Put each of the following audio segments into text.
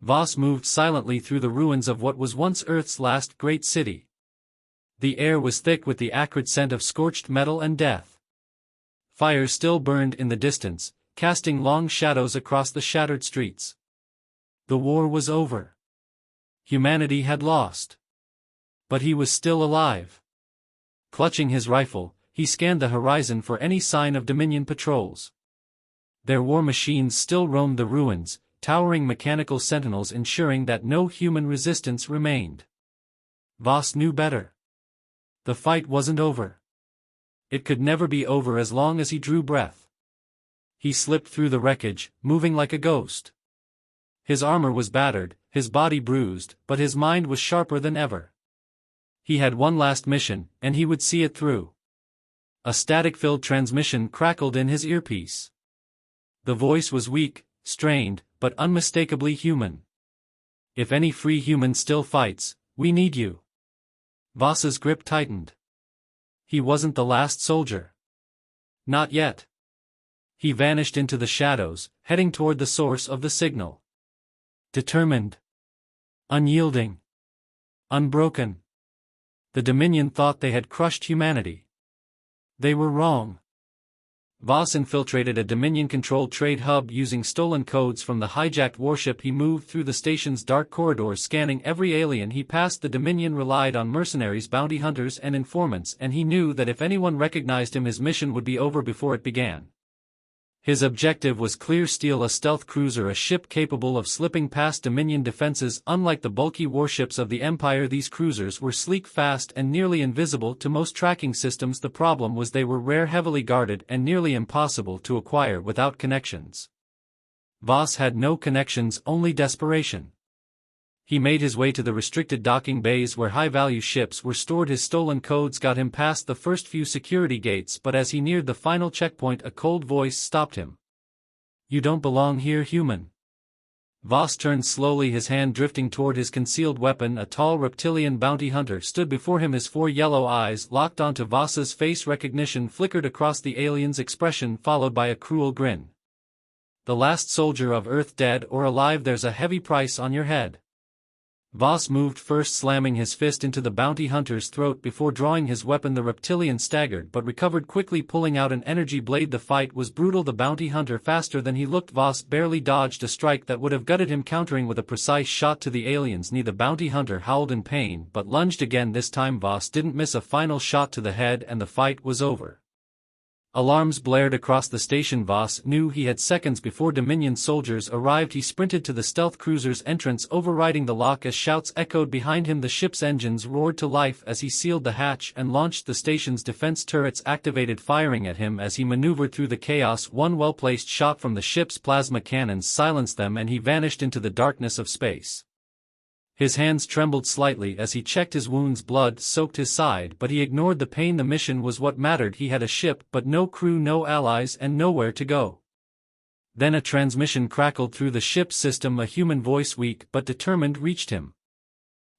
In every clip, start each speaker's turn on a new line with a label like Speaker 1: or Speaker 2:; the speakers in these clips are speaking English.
Speaker 1: Voss moved silently through the ruins of what was once Earth's last great city. The air was thick with the acrid scent of scorched metal and death. Fire still burned in the distance, casting long shadows across the shattered streets. The war was over. Humanity had lost. But he was still alive. Clutching his rifle, he scanned the horizon for any sign of Dominion patrols. Their war machines still roamed the ruins, towering mechanical sentinels ensuring that no human resistance remained. Voss knew better. The fight wasn't over. It could never be over as long as he drew breath. He slipped through the wreckage, moving like a ghost. His armor was battered, his body bruised, but his mind was sharper than ever. He had one last mission, and he would see it through. A static-filled transmission crackled in his earpiece. The voice was weak, strained, but unmistakably human. If any free human still fights, we need you. Voss's grip tightened. He wasn't the last soldier. Not yet. He vanished into the shadows, heading toward the source of the signal. Determined. Unyielding. Unbroken. The Dominion thought they had crushed humanity. They were wrong. Voss infiltrated a Dominion-controlled trade hub using stolen codes from the hijacked warship. He moved through the station's dark corridors, scanning every alien he passed. The Dominion relied on mercenaries, bounty hunters, and informants, and he knew that if anyone recognized him, his mission would be over before it began. His objective was clear: steal a stealth cruiser, a ship capable of slipping past Dominion defenses. Unlike the bulky warships of the Empire, these cruisers were sleek, fast, and nearly invisible to most tracking systems. The problem was they were rare, heavily guarded, and nearly impossible to acquire without connections. Voss had no connections, only desperation. He made his way to the restricted docking bays where high-value ships were stored. His stolen codes got him past the first few security gates, but as he neared the final checkpoint, a cold voice stopped him. "You don't belong here, human." Voss turned slowly, his hand drifting toward his concealed weapon. A tall reptilian bounty hunter stood before him, his four yellow eyes locked onto Voss's face. Recognition flickered across the alien's expression, followed by a cruel grin. "The last soldier of Earth, dead or alive, there's a heavy price on your head." Voss moved first, slamming his fist into the bounty hunter's throat before drawing his weapon. The reptilian staggered but recovered quickly, pulling out an energy blade. The fight was brutal, the bounty hunter faster than he looked. Voss barely dodged a strike that would have gutted him, countering with a precise shot to the alien's knee. The bounty hunter howled in pain but lunged again. This time Voss didn't miss. A final shot to the head and the fight was over. Alarms blared across the station. Voss knew he had seconds before Dominion soldiers arrived. He sprinted to the stealth cruiser's entrance, overriding the lock as shouts echoed behind him. The ship's engines roared to life as he sealed the hatch and launched. The station's defense turrets activated, firing at him as he maneuvered through the chaos. One well-placed shot from the ship's plasma cannons silenced them, and he vanished into the darkness of space. His hands trembled slightly as he checked his wounds. Blood soaked his side, but he ignored the pain. The mission was what mattered. He had a ship, but no crew, no allies, and nowhere to go. Then a transmission crackled through the ship's system. A human voice, weak but determined, reached him.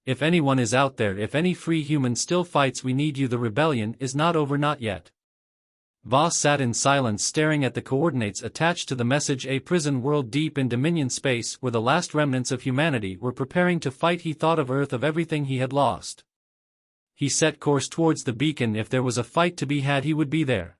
Speaker 1: "If anyone is out there, if any free human still fights, we need you. The rebellion is not over, not yet." Voss sat in silence, staring at the coordinates attached to the message. A prison world deep in Dominion space, where the last remnants of humanity were preparing to fight. He thought of Earth, of everything he had lost. He set course towards the beacon. If there was a fight to be had, he would be there.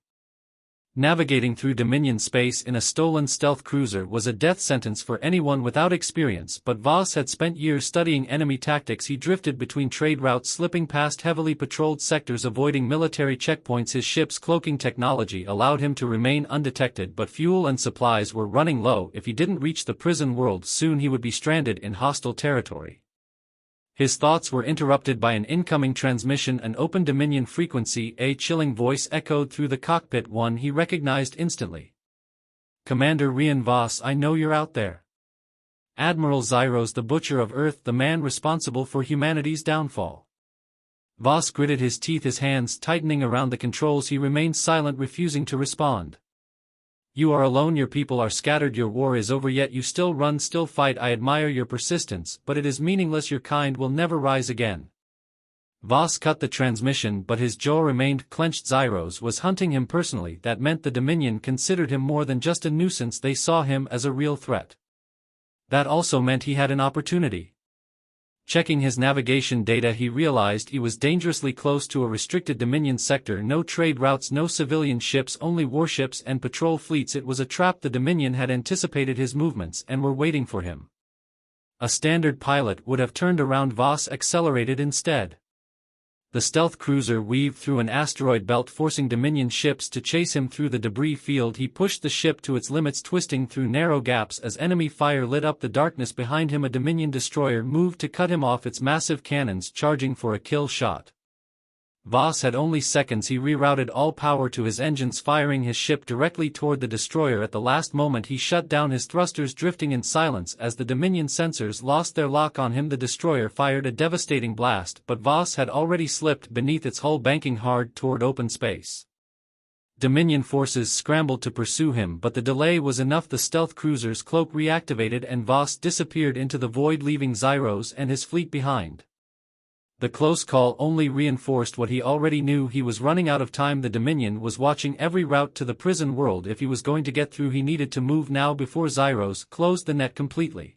Speaker 1: Navigating through Dominion space in a stolen stealth cruiser was a death sentence for anyone without experience, but Voss had spent years studying enemy tactics. He drifted between trade routes, slipping past heavily patrolled sectors, avoiding military checkpoints. His ship's cloaking technology allowed him to remain undetected, but fuel and supplies were running low. If he didn't reach the prison world soon, he would be stranded in hostile territory. His thoughts were interrupted by an incoming transmission, an open Dominion frequency. A chilling voice echoed through the cockpit, one he recognized instantly. "Commander Rian Voss, I know you're out there. Admiral Zyros, the Butcher of Earth, the man responsible for humanity's downfall." Voss gritted his teeth, his hands tightening around the controls. He remained silent, refusing to respond. "You are alone, your people are scattered, your war is over, yet you still run, still fight. I admire your persistence, but it is meaningless. Your kind will never rise again." Voss cut the transmission, but his jaw remained clenched. Zyros was hunting him personally. That meant the Dominion considered him more than just a nuisance. They saw him as a real threat. That also meant he had an opportunity. Checking his navigation data, he realized he was dangerously close to a restricted Dominion sector. No trade routes, no civilian ships, only warships and patrol fleets. It was a trap. The Dominion had anticipated his movements and were waiting for him. A standard pilot would have turned around. Voss accelerated instead. The stealth cruiser weaved through an asteroid belt, forcing Dominion ships to chase him through the debris field. He pushed the ship to its limits, twisting through narrow gaps as enemy fire lit up the darkness behind him. A Dominion destroyer moved to cut him off, its massive cannons charging for a kill shot. Voss had only seconds. He rerouted all power to his engines, firing his ship directly toward the destroyer. At the last moment he shut down his thrusters, drifting in silence as the Dominion sensors lost their lock on him. The destroyer fired a devastating blast, but Voss had already slipped beneath its hull, banking hard toward open space. Dominion forces scrambled to pursue him, but the delay was enough. The stealth cruiser's cloak reactivated and Voss disappeared into the void, leaving Zyros and his fleet behind. The close call only reinforced what he already knew. He was running out of time. The Dominion was watching every route to the prison world. If he was going to get through, he needed to move now before Zyros closed the net completely.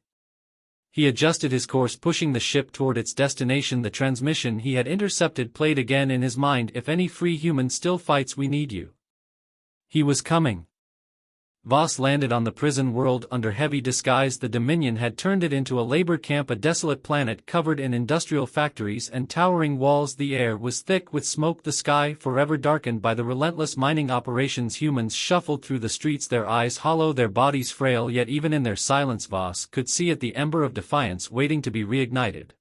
Speaker 1: He adjusted his course, pushing the ship toward its destination. The transmission he had intercepted played again in his mind. If any free human still fights, we need you. He was coming. Voss landed on the prison world under heavy disguise. The Dominion had turned it into a labor camp, a desolate planet covered in industrial factories and towering walls. The air was thick with smoke, the sky forever darkened by the relentless mining operations. Humans shuffled through the streets, their eyes hollow, their bodies frail, yet even in their silence Voss could see it, the ember of defiance waiting to be reignited.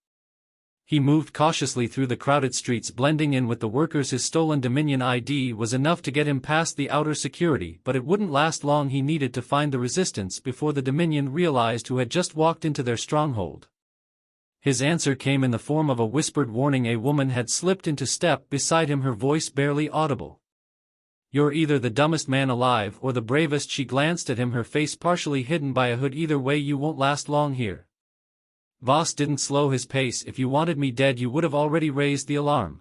Speaker 1: He moved cautiously through the crowded streets, blending in with the workers. His stolen Dominion ID was enough to get him past the outer security, but it wouldn't last long. He needed to find the resistance before the Dominion realized who had just walked into their stronghold. His answer came in the form of a whispered warning. A woman had slipped into step beside him, her voice barely audible. "You're either the dumbest man alive or the bravest." She glanced at him, her face partially hidden by a hood. "Either way, you won't last long here." Voss didn't slow his pace. "If you wanted me dead, you would have already raised the alarm."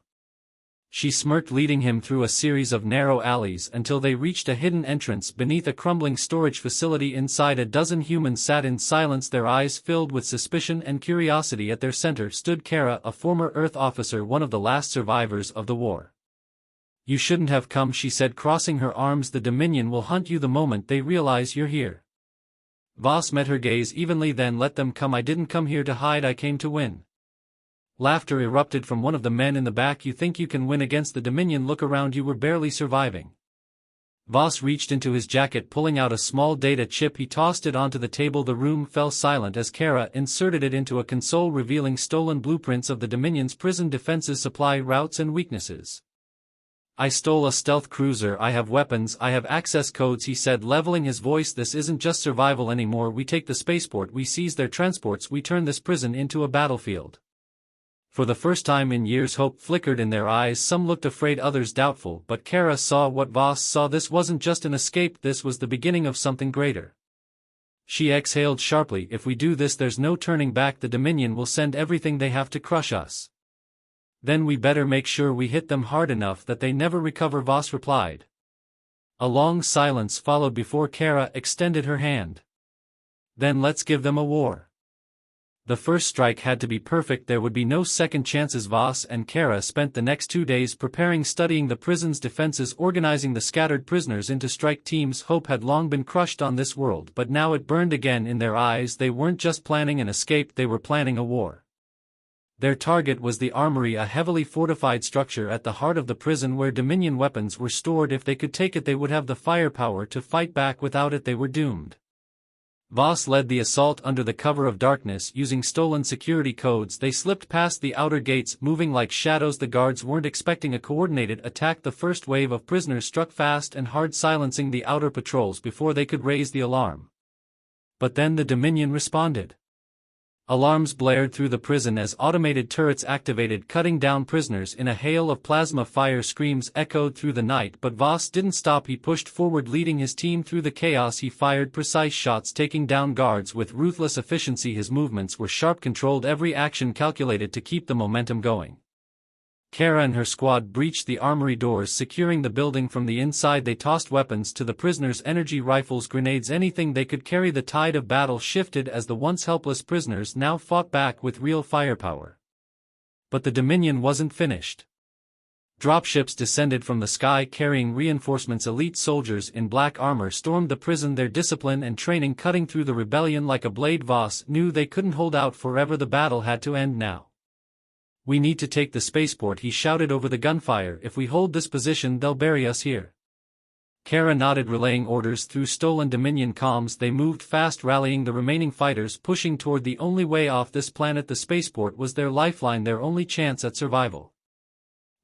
Speaker 1: She smirked, leading him through a series of narrow alleys until they reached a hidden entrance beneath a crumbling storage facility. Inside, a dozen humans sat in silence, their eyes filled with suspicion and curiosity. At their center stood Kara, a former Earth officer, one of the last survivors of the war. "You shouldn't have come," she said, crossing her arms. "The Dominion will hunt you the moment they realize you're here." Voss met her gaze evenly. "Then let them come. I didn't come here to hide, I came to win." Laughter erupted from one of the men in the back. "You think you can win against the Dominion? Look around, you were barely surviving." Voss reached into his jacket, pulling out a small data chip. He tossed it onto the table. The room fell silent as Kara inserted it into a console, revealing stolen blueprints of the Dominion's prison defenses, supply routes and weaknesses. "I stole a stealth cruiser. I have weapons, I have access codes," he said, leveling his voice. "This isn't just survival anymore. We take the spaceport, we seize their transports, we turn this prison into a battlefield." For the first time in years, hope flickered in their eyes. Some looked afraid, others doubtful, but Kara saw what Voss saw. This wasn't just an escape, this was the beginning of something greater. She exhaled sharply. "If we do this, there's no turning back. The Dominion will send everything they have to crush us. Then we better make sure we hit them hard enough that they never recover," Voss replied. A long silence followed before Kara extended her hand. "Then let's give them a war." The first strike had to be perfect. There would be no second chances. Voss and Kara spent the next 2 days preparing, studying the prison's defenses, organizing the scattered prisoners into strike teams. Hope had long been crushed on this world, but now it burned again in their eyes. They weren't just planning an escape, they were planning a war. Their target was the armory, a heavily fortified structure at the heart of the prison where Dominion weapons were stored. If they could take it, they would have the firepower to fight back. Without it, they were doomed. Voss led the assault under the cover of darkness, using stolen security codes. They slipped past the outer gates, moving like shadows. The guards weren't expecting a coordinated attack. The first wave of prisoners struck fast and hard, silencing the outer patrols before they could raise the alarm. But then the Dominion responded. Alarms blared through the prison as automated turrets activated, cutting down prisoners in a hail of plasma fire. Screams echoed through the night, but Voss didn't stop. He pushed forward, leading his team through the chaos. He fired precise shots, taking down guards with ruthless efficiency. His movements were sharp, controlled, every action calculated to keep the momentum going. Kara and her squad breached the armory doors, securing the building from the inside. They tossed weapons to the prisoners, energy rifles, grenades, anything they could carry. The tide of battle shifted as the once helpless prisoners now fought back with real firepower. But the Dominion wasn't finished. Dropships descended from the sky carrying reinforcements. Elite soldiers in black armor stormed the prison, their discipline and training cutting through the rebellion like a blade. Voss knew they couldn't hold out forever. The battle had to end now. "We need to take the spaceport," he shouted over the gunfire. "If we hold this position, they'll bury us here." Kara nodded, relaying orders through stolen Dominion comms. They moved fast, rallying the remaining fighters, pushing toward the only way off this planet. The spaceport was their lifeline, their only chance at survival.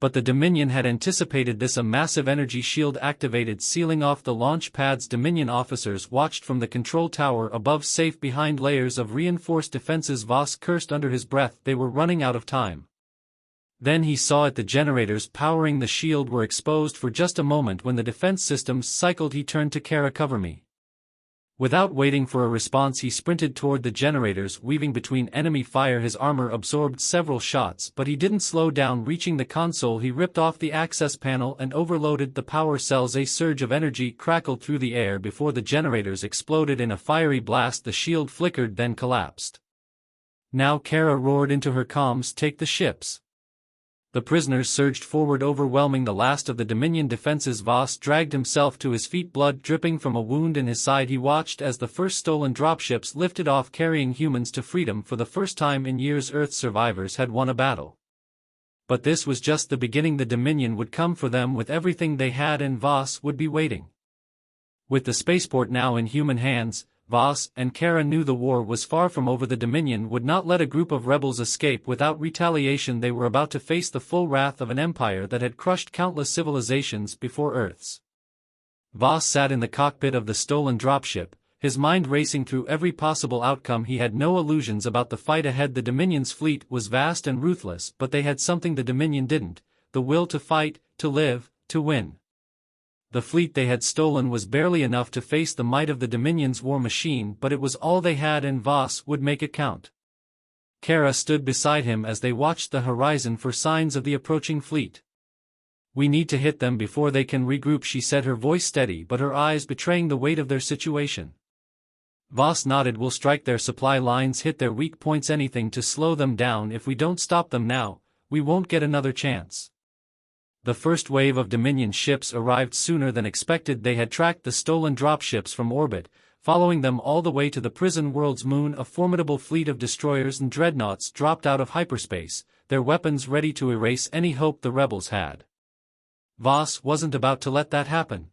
Speaker 1: But the Dominion had anticipated this. A massive energy shield activated, sealing off the launch pads. Dominion officers watched from the control tower above, safe behind layers of reinforced defenses. Voss cursed under his breath. They were running out of time. Then he saw it. The generators powering the shield were exposed for just a moment. When the defense systems cycled, he turned to Kara. "Cover me." Without waiting for a response, he sprinted toward the generators, weaving between enemy fire. His armor absorbed several shots, but he didn't slow down. Reaching the console, he ripped off the access panel and overloaded the power cells. A surge of energy crackled through the air before the generators exploded in a fiery blast. The shield flickered, then collapsed. Now Kara roared into her comms, "Take the ships." The prisoners surged forward, overwhelming the last of the Dominion defenses. Voss dragged himself to his feet, blood dripping from a wound in his side. He watched as the first stolen dropships lifted off, carrying humans to freedom. For the first time in years, Earth's survivors had won a battle. But this was just the beginning. The Dominion would come for them with everything they had, and Voss would be waiting. With the spaceport now in human hands, Voss and Kara knew the war was far from over. The Dominion would not let a group of rebels escape without retaliation. They were about to face the full wrath of an empire that had crushed countless civilizations before Earth's. Voss sat in the cockpit of the stolen dropship, his mind racing through every possible outcome. He had no illusions about the fight ahead. The Dominion's fleet was vast and ruthless, but they had something the Dominion didn't: the will to fight, to live, to win. The fleet they had stolen was barely enough to face the might of the Dominion's war machine, but it was all they had, and Voss would make it count. Kara stood beside him as they watched the horizon for signs of the approaching fleet. "We need to hit them before they can regroup," she said, her voice steady but her eyes betraying the weight of their situation. Voss nodded. "We'll strike their supply lines, hit their weak points, anything to slow them down. If we don't stop them now, we won't get another chance." The first wave of Dominion ships arrived sooner than expected. They had tracked the stolen dropships from orbit, following them all the way to the prison world's moon. A formidable fleet of destroyers and dreadnoughts dropped out of hyperspace, their weapons ready to erase any hope the rebels had. Voss wasn't about to let that happen.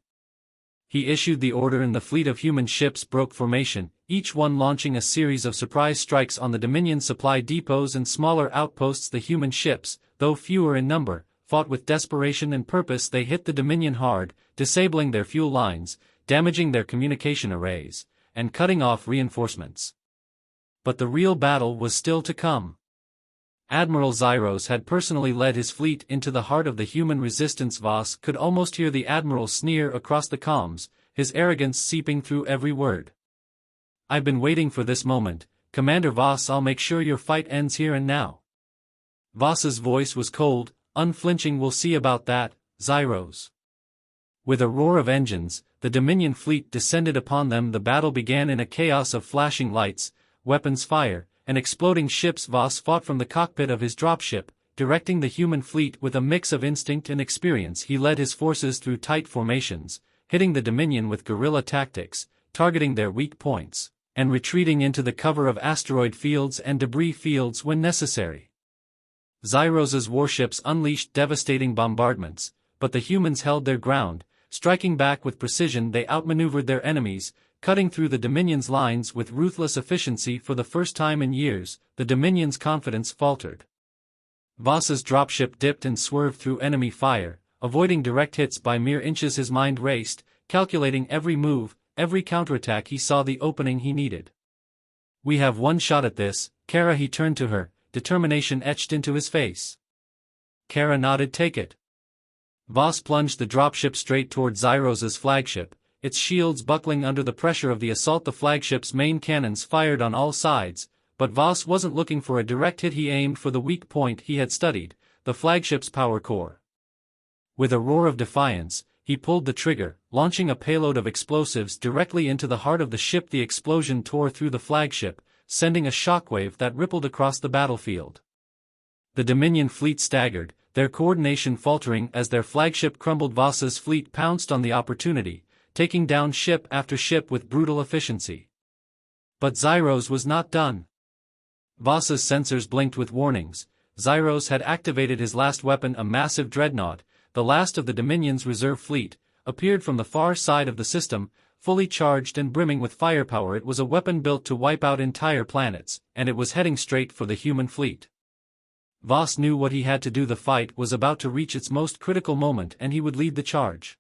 Speaker 1: He issued the order, and the fleet of human ships broke formation, each one launching a series of surprise strikes on the Dominion supply depots and smaller outposts. The human ships, though fewer in number, fought with desperation and purpose. They hit the Dominion hard, disabling their fuel lines, damaging their communication arrays, and cutting off reinforcements. But the real battle was still to come. Admiral Zyros had personally led his fleet into the heart of the human resistance. Voss could almost hear the admiral sneer across the comms, his arrogance seeping through every word. "I've been waiting for this moment, Commander Voss. I'll make sure your fight ends here and now." Voss's voice was cold, unflinching. "We'll see about that, Zyros." With a roar of engines, the Dominion fleet descended upon them. The battle began in a chaos of flashing lights, weapons fire, and exploding ships. Voss fought from the cockpit of his dropship, directing the human fleet with a mix of instinct and experience. He led his forces through tight formations, hitting the Dominion with guerrilla tactics, targeting their weak points, and retreating into the cover of asteroid fields and debris fields when necessary. Zyros's warships unleashed devastating bombardments, but the humans held their ground, striking back with precision. They outmaneuvered their enemies, cutting through the Dominion's lines with ruthless efficiency. For the first time in years, the Dominion's confidence faltered. Voss's dropship dipped and swerved through enemy fire, avoiding direct hits by mere inches. His mind raced, calculating every move, every counterattack. He saw the opening he needed. "We have one shot at this, Kara." He turned to her, determination etched into his face. Kara nodded. "Take it." Voss plunged the dropship straight toward Zyros's flagship, its shields buckling under the pressure of the assault. The flagship's main cannons fired on all sides, but Voss wasn't looking for a direct hit. He aimed for the weak point he had studied, the flagship's power core. With a roar of defiance, he pulled the trigger, launching a payload of explosives directly into the heart of the ship. The explosion tore through the flagship, sending a shockwave that rippled across the battlefield. The Dominion fleet staggered, their coordination faltering as their flagship crumbled. Voss's fleet pounced on the opportunity, taking down ship after ship with brutal efficiency. But Zyros was not done. Voss's sensors blinked with warnings. Zyros had activated his last weapon. A massive dreadnought, the last of the Dominion's reserve fleet, appeared from the far side of the system, fully charged and brimming with firepower. It was a weapon built to wipe out entire planets, and it was heading straight for the human fleet. Voss knew what he had to do. The fight was about to reach its most critical moment, and he would lead the charge.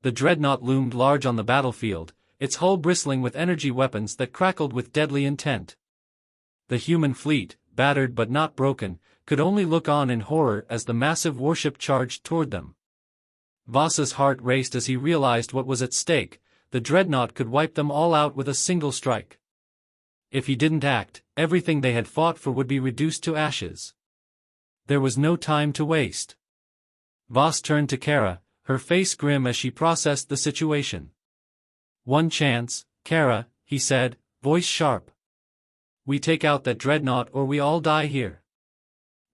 Speaker 1: The dreadnought loomed large on the battlefield, its hull bristling with energy weapons that crackled with deadly intent. The human fleet, battered but not broken, could only look on in horror as the massive warship charged toward them. Voss's heart raced as he realized what was at stake. The dreadnought could wipe them all out with a single strike. If he didn't act, everything they had fought for would be reduced to ashes. There was no time to waste. Voss turned to Kara, her face grim as she processed the situation. "One chance, Kara," he said, voice sharp. "We take out that dreadnought or we all die here."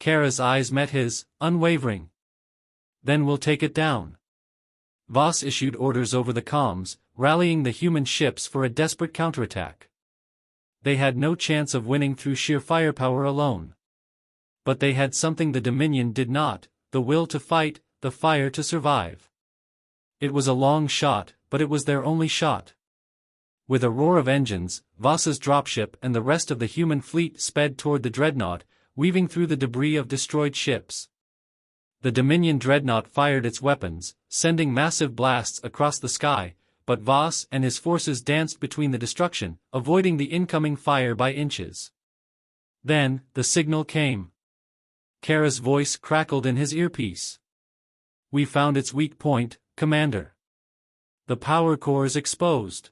Speaker 1: Kara's eyes met his, unwavering. "Then we'll take it down." Voss issued orders over the comms, rallying the human ships for a desperate counterattack. They had no chance of winning through sheer firepower alone. But they had something the Dominion did not: the will to fight, the fire to survive. It was a long shot, but it was their only shot. With a roar of engines, Voss's dropship and the rest of the human fleet sped toward the dreadnought, weaving through the debris of destroyed ships. The Dominion dreadnought fired its weapons, sending massive blasts across the sky, but Voss and his forces danced between the destruction, avoiding the incoming fire by inches. Then, the signal came. Kara's voice crackled in his earpiece. "We found its weak point, Commander. The power core's exposed.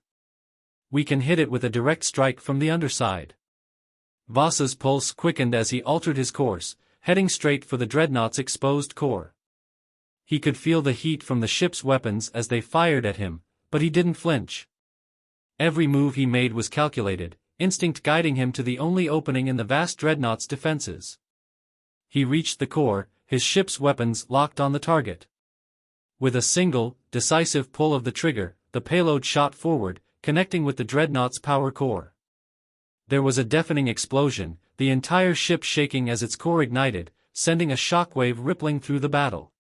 Speaker 1: We can hit it with a direct strike from the underside." Voss's pulse quickened as he altered his course, heading straight for the dreadnought's exposed core. He could feel the heat from the ship's weapons as they fired at him, but he didn't flinch. Every move he made was calculated, instinct guiding him to the only opening in the vast dreadnought's defenses. He reached the core, his ship's weapons locked on the target. With a single, decisive pull of the trigger, the payload shot forward, connecting with the dreadnought's power core. There was a deafening explosion, the entire ship shaking as its core ignited, sending a shockwave rippling through the battle.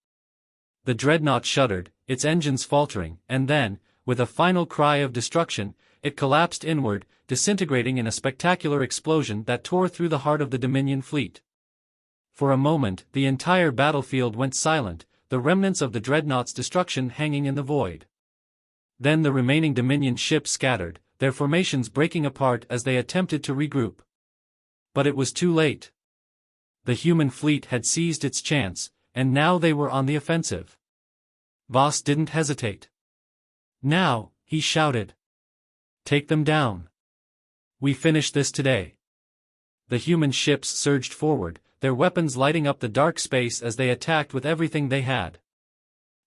Speaker 1: The dreadnought shuddered, its engines faltering, and then, with a final cry of destruction, it collapsed inward, disintegrating in a spectacular explosion that tore through the heart of the Dominion fleet. For a moment, the entire battlefield went silent, the remnants of the dreadnought's destruction hanging in the void. Then the remaining Dominion ships scattered, their formations breaking apart as they attempted to regroup. But it was too late. The human fleet had seized its chance, and now they were on the offensive. Voss didn't hesitate. "Now," he shouted. "Take them down. We finish this today." The human ships surged forward, their weapons lighting up the dark space as they attacked with everything they had.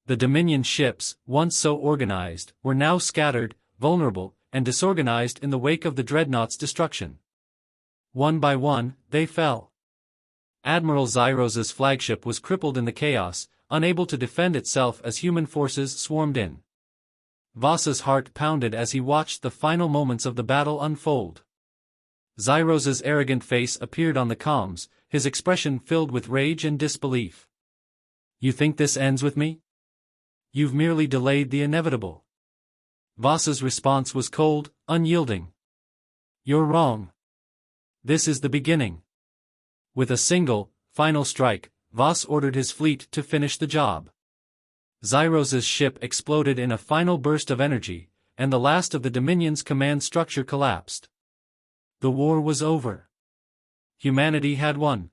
Speaker 1: The Dominion ships, once so organized, were now scattered, vulnerable, and disorganized in the wake of the dreadnought's destruction. One by one, they fell. Admiral Zyros's flagship was crippled in the chaos, unable to defend itself as human forces swarmed in. Voss's heart pounded as he watched the final moments of the battle unfold. Zyros's arrogant face appeared on the comms, his expression filled with rage and disbelief. "You think this ends with me? You've merely delayed the inevitable." Voss's response was cold, unyielding. "You're wrong. This is the beginning." With a single, final strike, Voss ordered his fleet to finish the job. Zyros's ship exploded in a final burst of energy, and the last of the Dominion's command structure collapsed. The war was over. Humanity had won.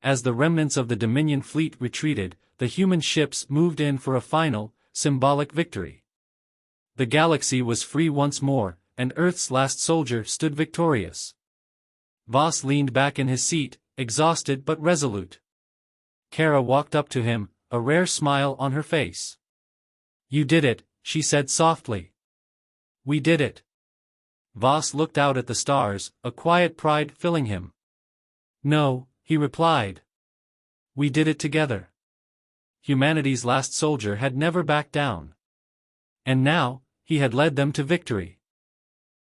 Speaker 1: As the remnants of the Dominion fleet retreated, the human ships moved in for a final, symbolic victory. The galaxy was free once more, and Earth's last soldier stood victorious. Voss leaned back in his seat, exhausted but resolute. Kara walked up to him, a rare smile on her face. "You did it," she said softly. "We did it." Voss looked out at the stars, a quiet pride filling him. "No," he replied. "We did it together." Humanity's last soldier had never backed down. And now, he had led them to victory.